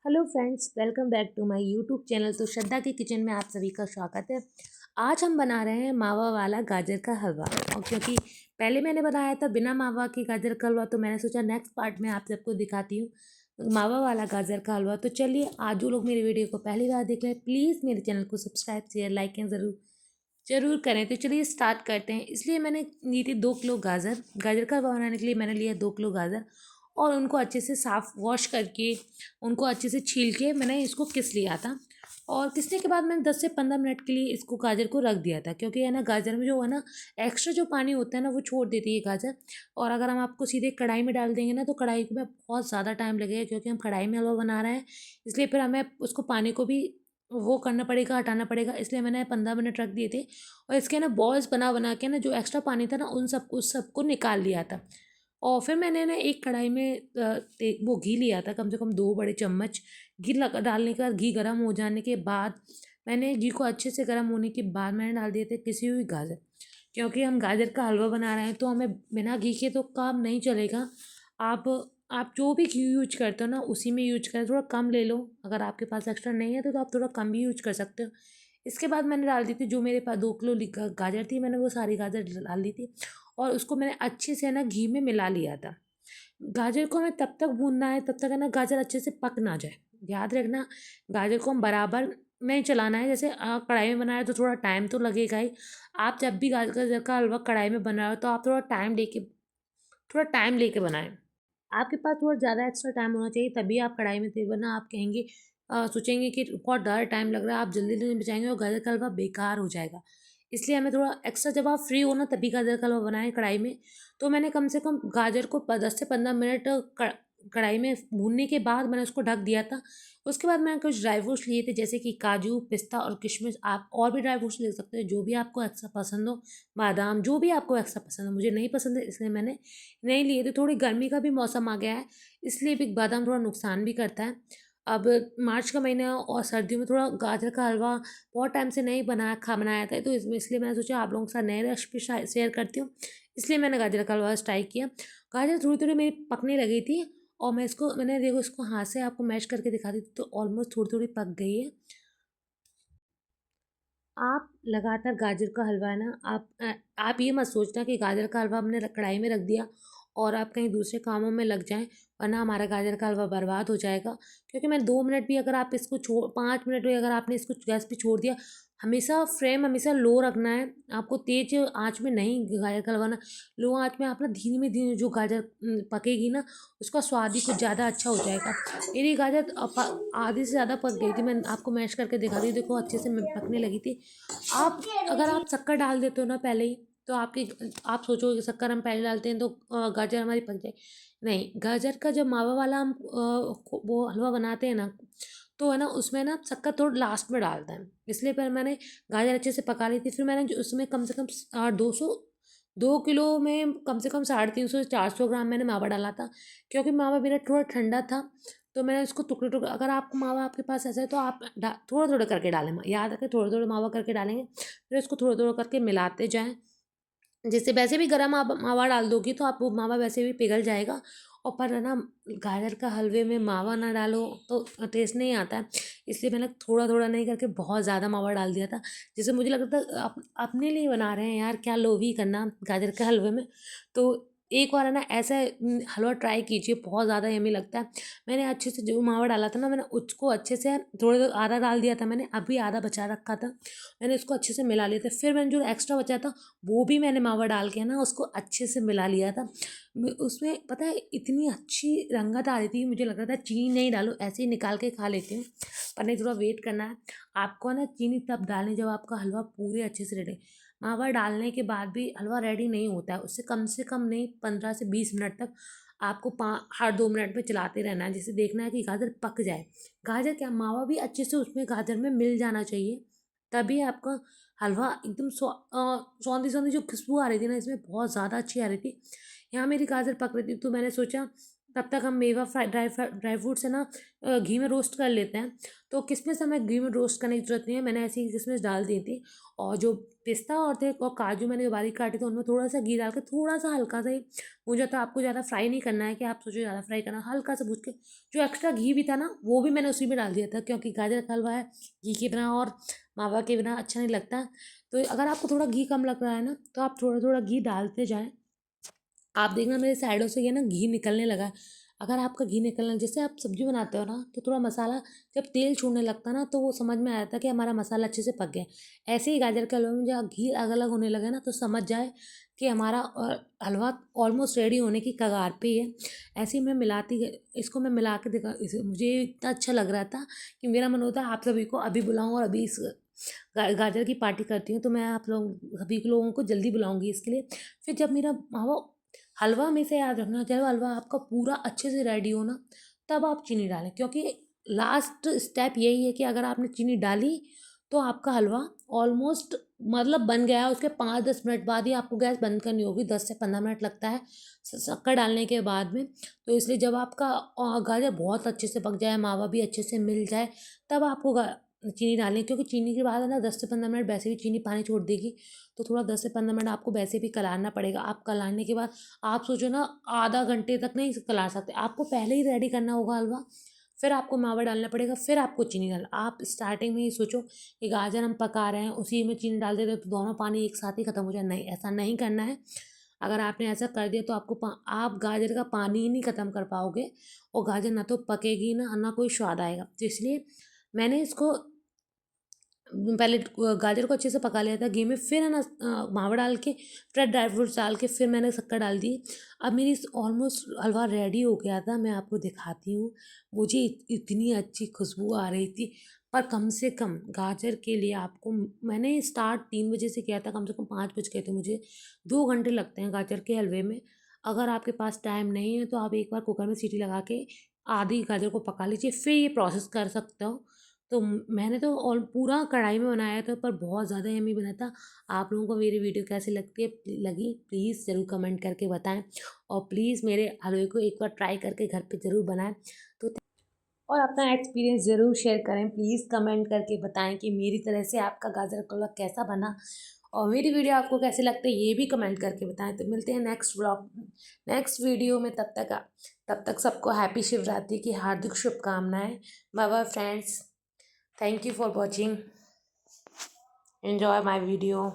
Hello friends, welcome back to my YouTube channel. तो श्रद्धा की kitchen में आप सभी का स्वागत है। आज हम बना रहे हैं मावा वाला गाजर का हलवा। और क्योंकि पहले मैंने बनाया था बिना मावा की गाजर का हलवा, तो मैंने सोचा नेक्स्ट पार्ट में आप सबको दिखाती हूँ मावा वाला गाजर का हलवा। तो चलिए, आज जो लोग मेरी वीडियो को पहली बार देख रहे हैं, प्लीज़ मेरे चैनल को सब्सक्राइब शेयर लाइक एंड ज़रूर ज़रूर करें। तो चलिए स्टार्ट करते हैं। इसलिए मैंने ली थी 2 किलो गाजर। गाजर का हलवा बनाने के लिए मैंने लिया 2 किलो गाजर और उनको अच्छे से साफ़ वॉश करके उनको अच्छे से छील के मैंने इसको किस लिया था। और किसने के बाद मैंने 10 से 15 मिनट के लिए इसको गाजर को रख दिया था, क्योंकि है ना गाजर में जो है ना एक्स्ट्रा जो पानी होता है ना वो छोड़ देती है गाजर। और अगर हम आपको सीधे कढ़ाई में डाल देंगे ना तो कढ़ाई में बहुत ज़्यादा टाइम लगेगा, क्योंकि हम कढ़ाई में हलवा बना रहे हैं। इसलिए फिर हमें उसको पानी को भी वो करना पड़ेगा, हटाना पड़ेगा। इसलिए मैंने 15 मिनट रख दिए थे और इसके ना बॉल्स बना बना के ना जो एक्स्ट्रा पानी था ना उस सबको निकाल लिया था। और फिर मैंने ना एक कढ़ाई में वो घी लिया था, कम से कम 2 बड़े चम्मच घी लगा। डालने के बाद घी गर्म हो जाने के बाद मैंने घी को अच्छे से गर्म होने के बाद मैंने डाल दिए थे पिसी हुई गाजर। क्योंकि हम गाजर का हलवा बना रहे हैं तो हमें बिना घी के तो काम नहीं चलेगा। आप आप जो भी घी यूज करते हो ना उसी में यूज करें, थोड़ा कम ले लो। अगर आपके पास एक्स्ट्रा नहीं है तो आप थोड़ा कम भी यूज कर सकते हो। इसके बाद मैंने डाल दी थी जो मेरे पास 2 किलो गाजर थी, मैंने वो सारी गाजर डाल दी थी और उसको मैंने अच्छे से ना घी में मिला लिया था। गाजर को हमें तब तक भूनना है तब तक है ना गाजर अच्छे से पक ना जाए। याद रखना, गाजर को हम बराबर नहीं चलाना है। जैसे कढ़ाई में बना रहे तो थोड़ा टाइम तो लगेगा ही। आप जब भी गाजर का हलवा कढ़ाई में बना रहे हो तो आप थोड़ा टाइम लेके बनाएं। आपके पास थोड़ा ज़्यादा एक्स्ट्रा टाइम होना चाहिए, तभी आप कढ़ाई में तेल, वरना आप कहेंगे सोचेंगे कि बहुत ज़्यादा टाइम लग रहा है, आप जल्दी जल्दी बचाएंगे और गाजर का हलवा बेकार हो जाएगा। इसलिए हमें थोड़ा एक्स्ट्रा, जब आप फ्री हो ना तभी गाजर का हलवा बनाएं कढ़ाई में। तो मैंने कम से कम गाजर को 10 से 15 मिनट कढ़ाई में भूनने के बाद मैंने उसको ढक दिया था। उसके बाद मैंने कुछ ड्राई फ्रूट्स लिए थे, जैसे कि काजू, पिस्ता और किशमिश। आप और भी ड्राई फ्रूट्स ले सकते हैं, जो भी आपको एक्स्ट्रा पसंद हो। बादाम, जो भी आपको एक्स्ट्रा पसंद हो। मुझे नहीं पसंद है इसलिए मैंने नहीं लिए थे। थोड़ी गर्मी का भी मौसम आ गया है, इसलिए भी बादाम थोड़ा नुकसान भी करता है। अब मार्च का महीना है और सर्दियों में थोड़ा गाजर का हलवा बहुत टाइम से नहीं बनाया था, तो इसमें इसलिए मैंने सोचा आप लोगों के साथ नई रेसिपी शेयर करती हूँ। इसलिए मैंने गाजर का हलवा ट्राई किया। गाजर थोड़ी थोड़ी मेरी पकने लगी थी और मैंने देखो इसको हाथ से आपको मैश करके दिखा दी थी, तो ऑलमोस्ट थोड़ी थोड़ी पक गई है। आप लगातार गाजर का हलवा है ना, आप ये मत सोचना कि गाजर का हलवा हमने कढ़ाई में रख दिया और आप कहीं दूसरे कामों में लग जाएं, वरना हमारा गाजर का हलवा बर्बाद हो जाएगा। क्योंकि मैं 2 मिनट भी अगर आप इसको छोड़ 5 मिनट भी अगर आपने इसको गैस पे छोड़ दिया, हमेशा फ्लेम हमेशा लो रखना है आपको, तेज आंच में नहीं गाजर का हलवा ना। लो आंच में आप ना धीमे धीमे जो गाजर पकेगी ना, उसका स्वाद ही कुछ ज़्यादा अच्छा हो जाएगा। मेरी गाजर आधी से ज़्यादा पक गई थी, मैं आपको मैश करके दिखा दी, देखो अच्छे से पकने लगी थी। आप अगर आप शक्कर डाल देते हो ना पहले ही, तो आप सोचोगे शक्कर हम पहले डालते हैं तो गाजर हमारी पक जाए। नहीं, गाजर का जब मावा वाला हम वो हलवा बनाते हैं ना, तो है ना उसमें ना शक्कर थोड़ा लास्ट में डालते हैं। इसलिए फिर मैंने गाजर अच्छे से पका ली थी। फिर मैंने उसमें कम से कम 2 किलो में कम से कम 350 से 400 ग्राम मैंने मावा डाला था। क्योंकि मावा मेरा थोड़ा ठंडा था, तो मैंने उसको टुकड़े टुकड़े, अगर आपको मावा आपके पास ऐसा है तो आप थोड़ा थोड़ा करके डालें। याद रखें, थोड़ा थोड़ा मावा करके डालेंगे, फिर उसको थोड़ा थोड़ा करके मिलाते जाएं। जैसे वैसे भी गरम आप मावा डाल दोगी तो आप वो मावा वैसे भी पिघल जाएगा। और पर है ना, गाजर का हलवे में मावा ना डालो तो टेस्ट नहीं आता है। इसलिए मैंने थोड़ा थोड़ा नहीं करके बहुत ज़्यादा मावा डाल दिया था। जैसे मुझे लगता था आप अपने लिए बना रहे हैं यार, क्या लोभी करना गाजर के हलवे में। तो एक बार है ना ऐसा हलवा ट्राई कीजिए, बहुत ज़्यादा यम्मी लगता है। मैंने अच्छे से जो मावा डाला था ना, मैंने उसको अच्छे से थोड़े आधा डाल दिया था मैंने, अभी आधा बचा रखा था। मैंने उसको अच्छे से मिला लिया था। फिर मैंने जो एक्स्ट्रा बचा था वो भी मैंने मावा डाल के ना उसको अच्छे से मिला लिया था। उसमें पता है इतनी अच्छी रंगत आ रही थी, मुझे लग रहा था चीनी नहीं डालो, ऐसे ही निकाल के खा लेती हूँ। पर नहीं, थोड़ा वेट करना है आपको ना। चीनी तब डालनी जब आपका हलवा पूरे अच्छे से रेडी। मावा डालने के बाद भी हलवा रेडी नहीं होता है, उससे कम से कम नहीं 15 से 20 मिनट तक आपको हर 2 मिनट में चलाते रहना है, जिसे देखना है कि गाजर पक जाए। गाजर क्या, मावा भी अच्छे से उसमें गाजर में मिल जाना चाहिए, तभी आपका हलवा एकदम सौंधी सौंधी जो खुशबू आ रही थी ना इसमें, बहुत ज़्यादा अच्छी आ रही थी। यहाँ मेरी गाजर पक रही थी तो मैंने सोचा तब तक हम मेवा ड्राई फ्रूट्स है ना घी में रोस्ट कर लेते हैं। तो किसमिस हमें घी में रोस्ट करने की जरूरत नहीं है, मैंने ऐसी किसमिस डाल दी थी। और जो पिस्ता और थे और काजू मैंने जो बारीक काटे थे उनमें थोड़ा सा घी डाल के थोड़ा सा हल्का सा ही भूजा था। आपको ज़्यादा फ्राई नहीं करना है कि आप सोचो ज़्यादा फ्राई करना, हल्का सा भूज के जो एक्स्ट्रा घी भी था ना वो भी मैंने उसी में डाल दिया था, क्योंकि गाजर का हलवा है घी के बिना और मावा के बिना अच्छा नहीं लगता। तो अगर आपको थोड़ा घी कम लग रहा है ना तो आप थोड़ा थोड़ा घी डालते जाएँ। आप देखना मेरे साइडों से ये ना घी निकलने लगा है। अगर आपका घी निकलना, जैसे आप सब्जी बनाते हो ना तो थोड़ा मसाला जब तेल छोड़ने लगता है ना तो वो समझ में आ जाता है कि हमारा मसाला अच्छे से पक गया है। ऐसे ही गाजर के हलवे में जब घी अलग अलग होने लगे ना तो समझ जाए कि हमारा हलवा ऑलमोस्ट रेडी होने की कगार पे ही है। ऐसे ही मैं इसको मैं मिला के देखा, मुझे इतना अच्छा लग रहा था कि मेरा मन होता है आप सभी को अभी बुलाऊँ और अभी इस गाजर की पार्टी करती हूँ। तो मैं आप लोग सभी लोगों को जल्दी बुलाऊंगी इसके लिए। फिर जब मेरा मावा हलवा में से याद रखना, जब हलवा आपका पूरा अच्छे से रेडी हो ना तब आप चीनी डालें, क्योंकि लास्ट स्टेप यही है कि अगर आपने चीनी डाली तो आपका हलवा ऑलमोस्ट मतलब बन गया है। उसके 5-10 मिनट बाद ही आपको गैस बंद करनी होगी, 10 से 15 मिनट लगता है शक्कर डालने के बाद में। तो इसलिए जब आपका गाजर बहुत अच्छे से पक जाए, मावा भी अच्छे से मिल जाए, तब आपको चीनी डालनी, क्योंकि चीनी के बाद है ना 10 से 15 मिनट वैसे भी चीनी पानी छोड़ देगी। तो थोड़ा 10 से 15 मिनट आपको वैसे भी कलारना पड़ेगा। आप कलारने के बाद आप सोचो ना आधा घंटे तक नहीं कलार सकते, आपको पहले ही रेडी करना होगा हलवा, फिर आपको मावा डालना पड़ेगा, फिर आपको चीनी डालना। आप स्टार्टिंग में ही सोचो कि गाजर हम पका रहे हैं उसी में चीनी डाल देते तो दोनों पानी एक साथ ही ख़त्म हो जाए, नहीं ऐसा नहीं करना है। अगर आपने ऐसा कर दिया तो आप गाजर का पानी ही नहीं ख़त्म कर पाओगे और गाजर ना तो पकेगी ना कोई स्वाद आएगा। तो इसलिए मैंने इसको पहले गाजर को अच्छे से पका लिया था घी में, फिर है ना मावा डाल के फिर ड्राई फ्रूट्स डाल के फिर मैंने शक्कर डाल दी। अब मेरी ऑलमोस्ट हलवा रेडी हो गया था, मैं आपको दिखाती हूँ। मुझे इतनी अच्छी खुशबू आ रही थी। पर कम से कम गाजर के लिए आपको, मैंने स्टार्ट 3 बजे से किया था, कम से कम 5 बज गए थे मुझे। 2 घंटे लगते हैं गाजर के हलवे में। अगर आपके पास टाइम नहीं है तो आप एक बार कुकर में सीटी लगा के आधी गाजर को पका लीजिए, फिर ये प्रोसेस कर सकते हो। तो मैंने तो ऑल पूरा कढ़ाई में बनाया था पर बहुत ज़्यादा यम्मी बना था। आप लोगों को मेरी वीडियो कैसी लगी प्लीज़ ज़रूर कमेंट करके बताएं, और प्लीज़ मेरे हलवे को एक बार ट्राई करके घर पे ज़रूर बनाएं। तो और अपना एक्सपीरियंस ज़रूर शेयर करें, प्लीज़ कमेंट करके बताएं कि मेरी तरह से आपका गाजर का हलवा कैसा बना, और मेरी वीडियो आपको कैसे लगता है ये भी कमेंट करके बताएं। तो मिलते हैं नेक्स्ट वीडियो में। तब तक सबको हैप्पी शिवरात्रि की हार्दिक शुभकामनाएं। Bye bye friends, thank you for watching, enjoy my video।